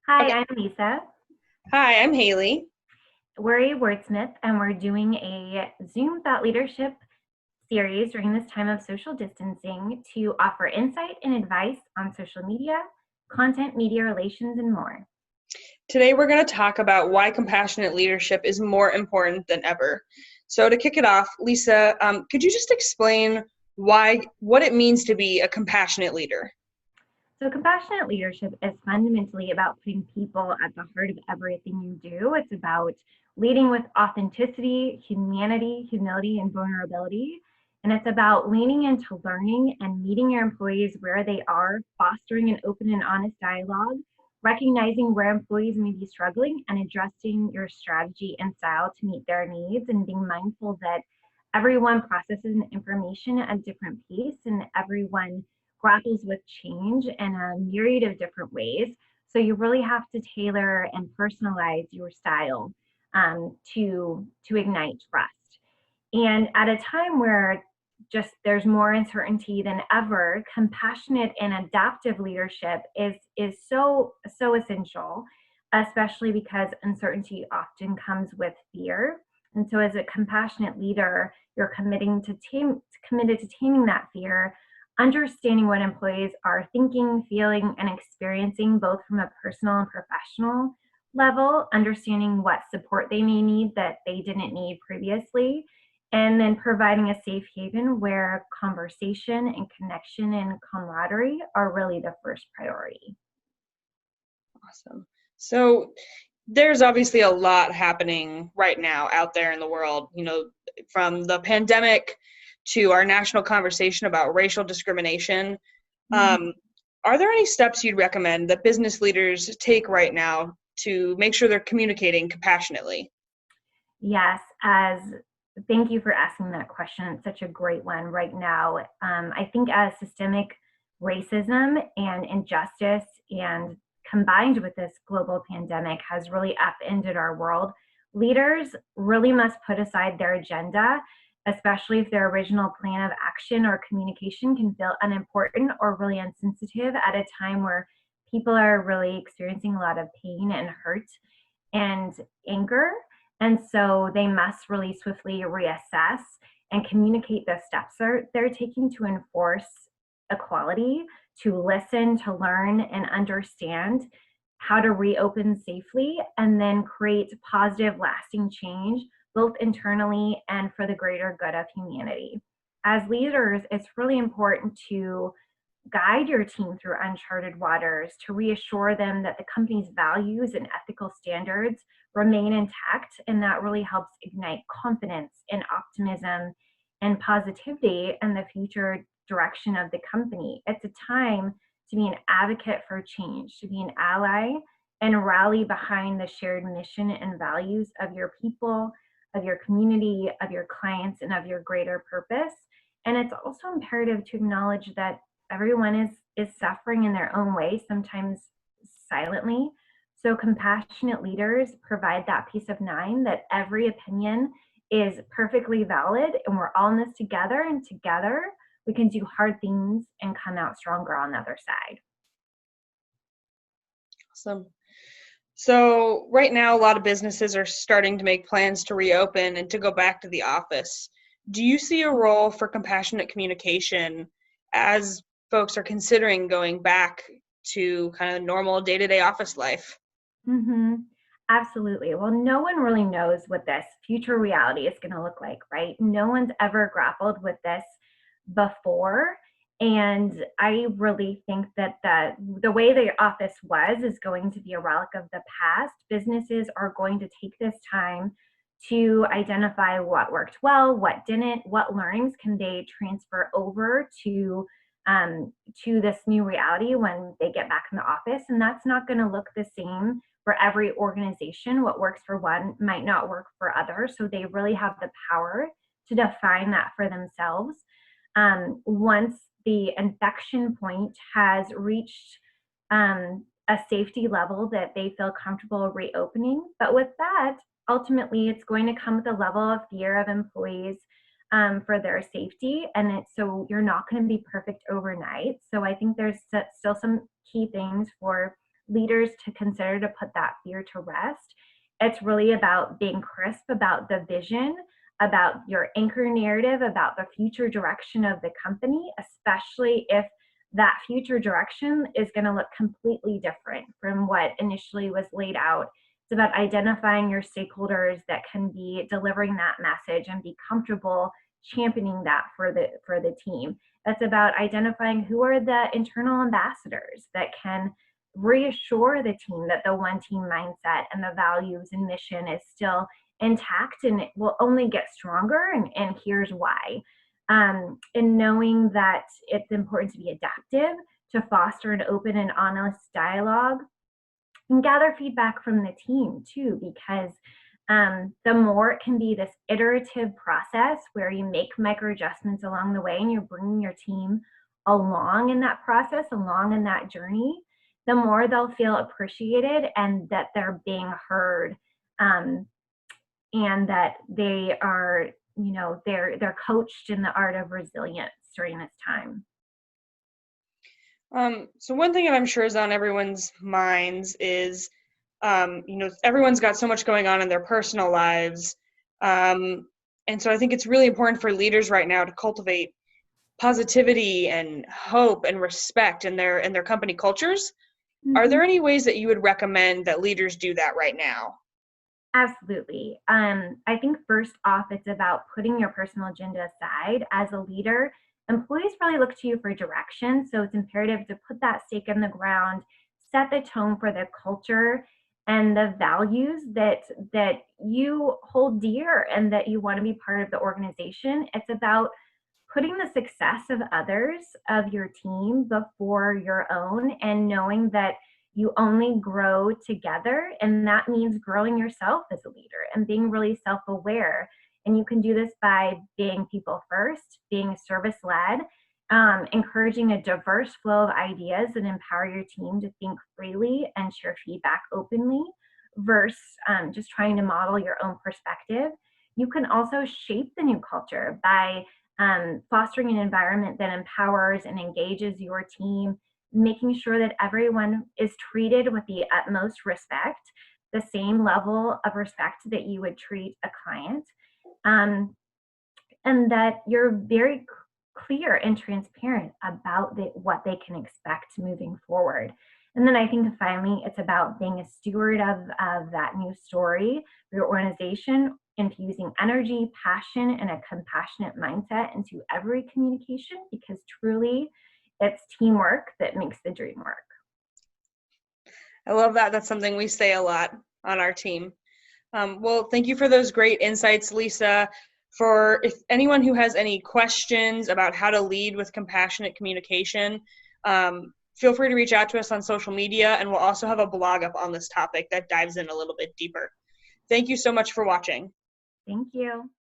Hi, Okay. I'm Lisa. Hi, I'm Haley. We're A.wordsmith, and we're doing a Zoom thought leadership series during this time of social distancing to offer insight and advice on social media, content, media relations, and more. Today we're going to talk about why compassionate leadership is more important than ever. So to kick it off, Lisa, could you just explain what it means to be a compassionate leader? So, compassionate leadership is fundamentally about putting people at the heart of everything you do. It's about leading with authenticity, humanity, humility, and vulnerability. And it's about leaning into learning and meeting your employees where they are, fostering an open and honest dialogue, recognizing where employees may be struggling, and adjusting your strategy and style to meet their needs, and being mindful that everyone processes information at a different pace and everyone grapples with change in a myriad of different ways. So you really have to tailor and personalize your style to ignite trust. And at a time where just there's more uncertainty than ever, compassionate and adaptive leadership is so essential, especially because uncertainty often comes with fear. And so, as a compassionate leader, you're committed to taming that fear, understanding what employees are thinking, feeling, and experiencing, both from a personal and professional level, understanding what support they may need that they didn't need previously, and then providing a safe haven where conversation and connection and camaraderie are really the first priority. Awesome. So there's obviously a lot happening right now out there in the world, from the pandemic to our national conversation about racial discrimination. Mm-hmm. Um, are there any steps you'd recommend that business leaders take right now to make sure they're communicating compassionately? Yes, as thank you for asking that question. It's such a great one right now. I think as systemic racism and injustice and combined with this global pandemic has really upended our world, leaders really must put aside their agenda, especially if their original plan of action or communication can feel unimportant or really insensitive at a time where people are really experiencing a lot of pain and hurt and anger. And so they must really swiftly reassess and communicate the steps they're taking to enforce equality, to listen, to learn, and understand how to reopen safely, and then create positive, lasting change, both internally and for the greater good of humanity. As leaders, it's really important to guide your team through uncharted waters, to reassure them that the company's values and ethical standards remain intact. And that really helps ignite confidence and optimism and positivity in the future direction of the company. It's a time to be an advocate for change, to be an ally, and rally behind the shared mission and values of your people, of your community, of your clients, and of your greater purpose. And it's also imperative to acknowledge that everyone is suffering in their own way, sometimes silently. So compassionate leaders provide that peace of mind that every opinion is perfectly valid and we're all in this together, and together we can do hard things and come out stronger on the other side. Awesome. So right now, a lot of businesses are starting to make plans to reopen and to go back to the office. Do you see a role for compassionate communication as folks are considering going back to kind of normal day-to-day office life? Mm-hmm. Absolutely. Well, no one really knows what this future reality is going to look like, right? No one's ever grappled with this before. And I really think that the way the office was is going to be a relic of the past. Businesses are going to take this time to identify what worked well, what didn't, what learnings can they transfer over to this new reality when they get back in the office. And that's not going to look the same for every organization. What works for one might not work for others. So they really have the power to define that for themselves. Once the infection point has reached a safety level that they feel comfortable reopening. But with that, ultimately, it's going to come with a level of fear of employees for their safety. And so you're not going to be perfect overnight. So I think there's still some key things for leaders to consider to put that fear to rest. It's really about being crisp about the vision, about your anchor narrative, about the future direction of the company, especially if that future direction is going to look completely different from what initially was laid out. It's about identifying your stakeholders that can be delivering that message and be comfortable championing that for the team. That's about identifying who are the internal ambassadors that can reassure the team that the one team mindset and the values and mission is still intact and it will only get stronger, and here's why. And knowing that it's important to be adaptive, to foster an open and honest dialogue, and gather feedback from the team too, because the more it can be this iterative process where you make micro adjustments along the way and you're bringing your team along in that process, along in that journey, the more they'll feel appreciated and that they're being heard, and that they are, they're coached in the art of resilience during this time. So one thing that I'm sure is on everyone's minds is, everyone's got so much going on in their personal lives. And so I think it's really important for leaders right now to cultivate positivity and hope and respect in their company cultures. Mm-hmm. Are there any ways that you would recommend that leaders do that right now? Absolutely. I think first off, it's about putting your personal agenda aside. As a leader, employees really look to you for direction. So it's imperative to put that stake in the ground, set the tone for the culture and the values that you hold dear and that you want to be part of the organization. It's about putting the success of others, of your team, before your own, and knowing that you only grow together. And that means growing yourself as a leader and being really self-aware. And you can do this by being people first, being service led, encouraging a diverse flow of ideas that empower your team to think freely and share feedback openly, versus just trying to model your own perspective. You can also shape the new culture by fostering an environment that empowers and engages your team, making sure that everyone is treated with the utmost respect, the same level of respect that you would treat a client, and that you're very clear and transparent about what they can expect moving forward. And then I think finally, it's about being a steward of that new story for your organization, infusing energy, passion, and a compassionate mindset into every communication, because truly it's teamwork that makes the dream work. I love that. That's something we say a lot on our team. Well, thank you for those great insights, Lisa. For if anyone who has any questions about how to lead with compassionate communication, feel free to reach out to us on social media, and we'll also have a blog up on this topic that dives in a little bit deeper. Thank you so much for watching. Thank you.